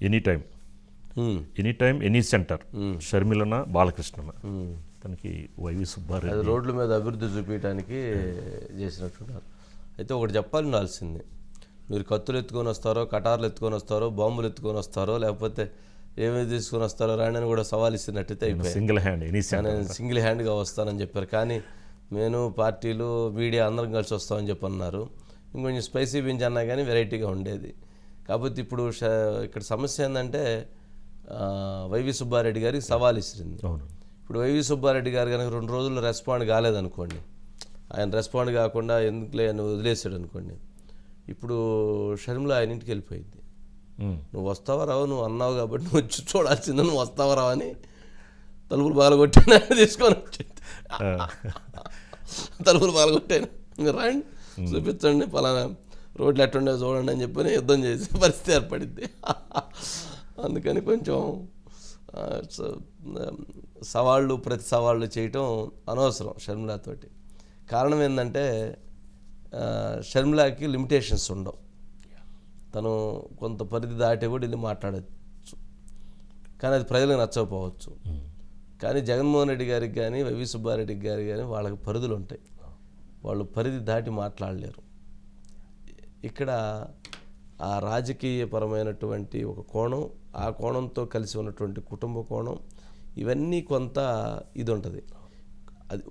Any time any centre షర్మిలన బాలకృష్ణన తనకి YV Subbareddy రోడ్ల మీద అభివృద్ధి చూపించడానికి చేసినట్టున్నారు. అయితే ఒకటి చెప్పాల్సింది, మీరు కత్తులు ఎత్తుకొని వస్తారో, కటార్లు ఎత్తుకొని వస్తారో, బాంబులు ఎత్తుకొని వస్తారో, లేకపోతే ఏమేమి తీసుకొని వస్తారో రాండి అని కూడా సవాల్ ఇస్తున్నట్టయితే అయిపోయింది. సింగిల్ హ్యాండ్గా వస్తానని చెప్పారు. కానీ నేను పార్టీలు మీడియా అందరం కలిసి వస్తామని చెప్పి అన్నారు. ఇంకొంచెం స్పైసీ బింజ్ అన్నా కానీ వెరైటీగా ఉండేది. కాకపోతే ఇప్పుడు ఇక్కడ సమస్య ఏంటంటే వైవి సుబ్బారెడ్డి గారికి సవాల్ ఇస్తుంది. ఇప్పుడు వైవి సుబ్బారెడ్డి గారు కనుక 2 రోజుల్లో రెస్పాండ్ కాలేదనుకోండి, ఆయన రెస్పాండ్ కాకుండా ఎందుకులే అని వదిలేసాడు అనుకోండి, ఇప్పుడు షర్మిల ఆయన ఇంటికి వెళ్ళిపోయింది. నువ్వు వస్తావా రావు, నువ్వు అన్నావు కాబట్టి నువ్వు వచ్చి చూడాల్సిందే, నువ్వు వస్తావా రావు అని తలుపులు బాలగొట్టాను తీసుకొని వచ్చింది. తలుపులు బాలగొట్టాను, ఇంకా రండి చూపించండి పలానా రోడ్లు ఎట్టుండే చూడండి అని చెప్పి యుద్ధం చేసే పరిస్థితి ఏర్పడింది. అందుకని కొంచెం ప్రతి సవాళ్ళు చేయటం అనవసరం షర్మిలతోటి. కారణం ఏంటంటే షర్మిలకి లిమిటేషన్స్ ఉండవు. తను కొంత పరిధి దాటి కూడా వెళ్ళి మాట్లాడచ్చు, కానీ అది ప్రజలకు నచ్చకపోవచ్చు. కానీ జగన్మోహన్ రెడ్డి గారికి కానీ వైవి సుబ్బారెడ్డికి గారికి కానీ వాళ్ళకి పరిధులు ఉంటాయి, వాళ్ళు పరిధి దాటి మాట్లాడలేరు. ఇక్కడ ఆ రాజకీయపరమైనటువంటి ఒక కోణం, ఆ కోణంతో కలిసి ఉన్నటువంటి కుటుంబ కోణం, ఇవన్నీ కొంత ఇది ఉంటుంది. అది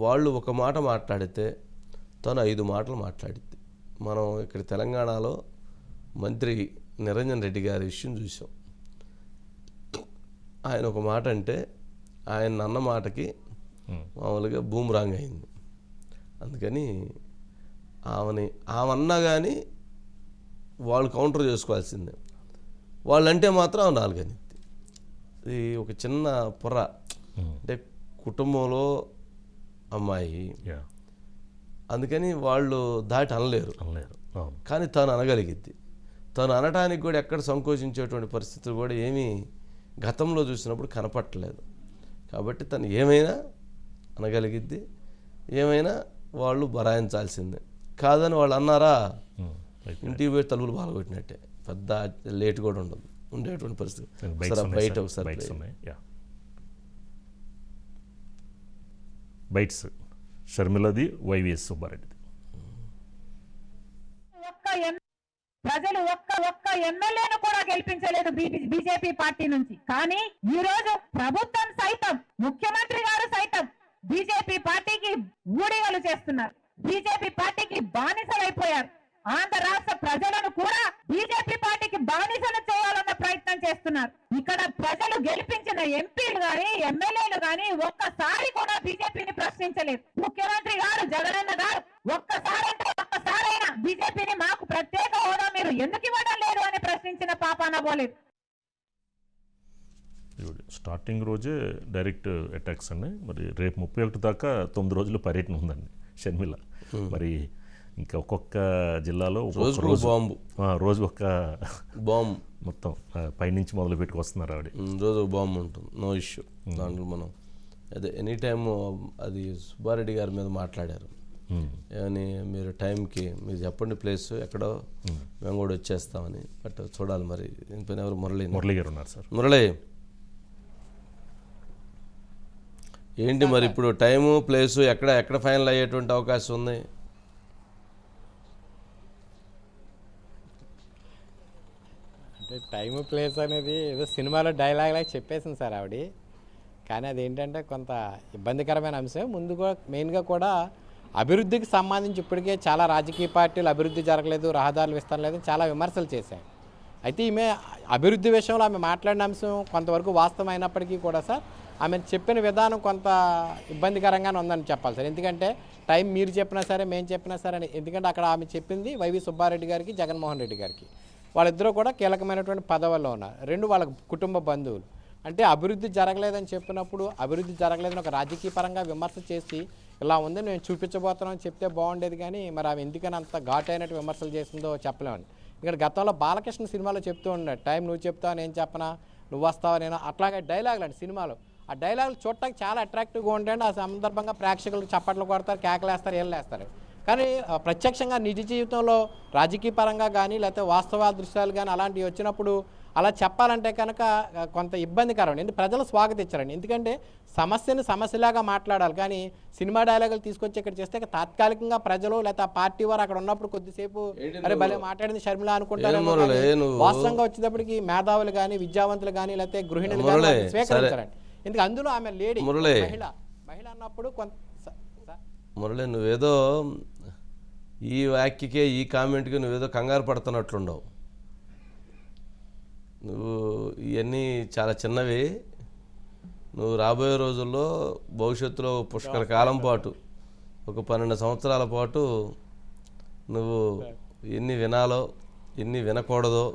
వాళ్ళు ఒక మాట మాట్లాడితే తను 5 మాటలు మాట్లాడిద్ది. మనం ఇక్కడ తెలంగాణలో మంత్రి నిరంజన్ రెడ్డి గారి విషయం చూసాం. ఆయన ఒక మాట అంటే ఆయన అన్న మాటకి మామూలుగా బూమరాంగ్ అయింది. అందుకని ఆమెన్నా కానీ వాళ్ళు కౌంటర్ చేసుకోవాల్సిందే. వాళ్ళంటే మాత్రం 4 అనిద్ది. ఇది ఒక చిన్న పొర, అంటే కుటుంబంలో అమ్మాయి, అందుకని వాళ్ళు దాటి అనలేరు. కానీ తను అనగలిగిద్ది. తను అనటానికి కూడా ఎక్కడ సంకోచించేటువంటి పరిస్థితులు కూడా ఏమీ గతంలో చూసినప్పుడు కనపట్టలేదు. కాబట్టి తను ఏమైనా అనగలిగిద్ది, ఏమైనా వాళ్ళు బరాయించాల్సిందే. కాదని వాళ్ళు అన్నారా ఇంటికి పోయి తలుపులు బాలగొట్టినట్టే, పెద్ద లేట్ కూడా ఉండదు, ఉండేటువంటి పరిస్థితి. బయట ఒకసారి బైట్స్ షర్మిలది, వైవిఎస్ సుబ్బారెడ్డిది. ప్రజలు ఒక్క ఎమ్మెల్యేను కూడా గెలిపించలేదు బీజేపీ పార్టీ నుంచి. కానీ ఈ రోజు ప్రభుత్వం సైతం, ముఖ్యమంత్రి గారు సైతం బీజేపీ పార్టీకి ఊడిగలు చేస్తున్నారు, బీజేపీ పార్టీకి బానిసలైపోయారు. ఆంధ్ర రాష్ట్ర ప్రజలను కూడా బీజేపీ పార్టీకి బానిసలు చేయాలన్న ప్రయత్నం చేస్తున్నారు. ఇక్కడ ప్రజలు గెలిపించిన ఎంపీలు గాని ఎమ్మెల్యేలు గాని ఒక్కసారి కూడా బీజేపీని ప్రశ్నించలేదు. ముఖ్యమంత్రి గారు జగనన్న గారు ఒక్కసారైనా బీజేపీని మాకు ప్రత్యేక హోదా మీరు ఎందుకు ఇవ్వడం లేదు అని ప్రశ్నించిన పాపాన పోలేదు. స్టార్టింగ్ రోజే డైరెక్ట్ అటాక్స్ అండి. మరి రేపు 31 దాకా 9 రోజుల పర్యటన ఉందండి షర్మిల. మరి ఇంకా ఒక్కొక్క జిల్లాలో రోజు ఒక్క బాంబు మొత్తం పైనుంచి మొదలు పెట్టుకు వస్తున్నారు ఆవిడ. రోజు బాంబు ఉంటుంది, నో ఇష్యూ. దాంట్లో మనం అదే ఎనీ టైమ్ అది సుబ్బారెడ్డి గారి మీద మాట్లాడారు. ఏమని, మీరు టైంకి మీరు చెప్పండి ప్లేస్ ఎక్కడో, మేము కూడా వచ్చేస్తామని. బట్ చూడాలి మరి దీనిపైన ఎవరు మురళి గారు ఉన్నారు సార్. మురళి ఏంటి మరి ఇప్పుడు టైము ప్లేసు ఎక్కడ ఫైనల్ అయ్యేటువంటి అవకాశం ఉంది? అంటే టైము ప్లేస్ అనేది ఏదో సినిమాలో డైలాగ్ లాగా చెప్పేసింది సార్ ఆవిడ. కానీ అదేంటంటే కొంత ఇబ్బందికరమైన అంశం. ముందుగా మెయిన్గా కూడా అభివృద్ధికి సంబంధించి ఇప్పటికే చాలా రాజకీయ పార్టీలు అభివృద్ధి జరగలేదు, రహదారులు విస్తరణ లేదు, చాలా విమర్శలు చేశాయి. అయితే ఈమె అభివృద్ధి విషయంలో ఆమె మాట్లాడిన అంశం కొంతవరకు వాస్తవం అయినప్పటికీ కూడా సార్ ఆమె చెప్పిన విధానం కొంత ఇబ్బందికరంగానే ఉందని చెప్పాలి సార్. ఎందుకంటే టైం మీరు చెప్పినా సరే మేము చెప్పినా సరే అని, ఎందుకంటే అక్కడ ఆమె చెప్పింది వైవి సుబ్బారెడ్డి గారికి, జగన్మోహన్ రెడ్డి గారికి. వాళ్ళిద్దరూ కూడా కీలకమైనటువంటి పదవుల్లో ఉన్నారు. 2 వాళ్ళ కుటుంబ బంధువులు. అంటే అభివృద్ధి జరగలేదని చెప్పినప్పుడు అభివృద్ధి జరగలేదని ఒక రాజకీయ పరంగా విమర్శ చేసి ఇలా ఉంది నేను చూపించబోతున్నాను చెప్తే బాగుండేది. కానీ మరి ఆమె ఎందుకని అంత ఘాటైనట్టు విమర్శలు చేసిందో చెప్పలేమని. ఇక్కడ గతంలో బాలకృష్ణ సినిమాలో చెప్తూ ఉన్నాడు, టైం నువ్వు చెప్తావు నేను చెప్పనా, నువ్వు వస్తావా నేను, అట్లాగే డైలాగులు అండి సినిమాలో. ఆ డైలాగులు చూడటానికి చాలా అట్రాక్టివ్గా ఉంటాయండి. ఆ సందర్భంగా ప్రేక్షకులు చప్పట్లు కొడతారు, కేకలేస్తారు, ఏళ్ళేస్తారు. కానీ ప్రత్యక్షంగా నిజ జీవితంలో రాజకీయ పరంగా కానీ లేకపోతే వాస్తవ దృశ్యాలు కానీ అలాంటివి వచ్చినప్పుడు అలా చెప్పాలంటే కనుక కొంత ఇబ్బందికరం. ఎందుకంటే ప్రజలు స్వాగతించారండి. ఎందుకంటే సమస్యను సమస్యలాగా మాట్లాడాలి, కానీ సినిమా డైలాగులు తీసుకొచ్చి ఇక్కడ చేస్తే తాత్కాలికంగా ప్రజలు లేదా పార్టీ వారు అక్కడ ఉన్నప్పుడు కొద్దిసేపు అరే భలే మాట్లాడింది షర్మిల అనుకుంటారు. వాస్తవంగా వచ్చేటప్పటికి మేధావులు కానీ విద్యావంతులు కానీ లేకపోతే గృహిణులు కానీ స్వీకరించారండి. ఎందుకంటే అందులో ఆమె లేడీ మహిళ అన్నప్పుడు కొంత మురళి, నువ్వేదో ఈ వ్యాఖ్యకే ఈ కామెంట్కి నువ్వేదో కంగారు పడుతున్నట్లుండవు. నువ్వు ఇవన్నీ చాలా చిన్నవి. నువ్వు రాబోయే రోజుల్లో భవిష్యత్తులో పుష్కర కాలం పాటు ఒక 12 సంవత్సరాల పాటు నువ్వు ఎన్ని వినాలో, ఎన్ని వినకూడదో,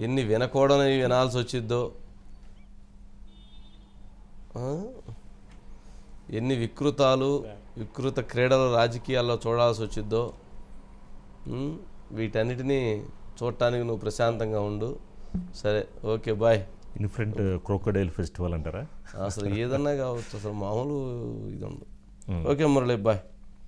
ఎన్ని వినకూడని వినాల్సి వచ్చిద్దో, ఎన్ని వికృత క్రీడలు రాజకీయాల్లో చూడాల్సి వచ్చిద్దో, వీటన్నిటినీ చూడటానికి నువ్వు ప్రశాంతంగా ఉండు. సరే, ఓకే, బాయ్. ఇన్ఫరెంట్ క్రోకోడైల్ ఫెస్టివల్ అంటారా? అసలు ఏదన్నా కావచ్చు, అసలు మామూలు ఇది ఉండదు. Okay Murali, bye.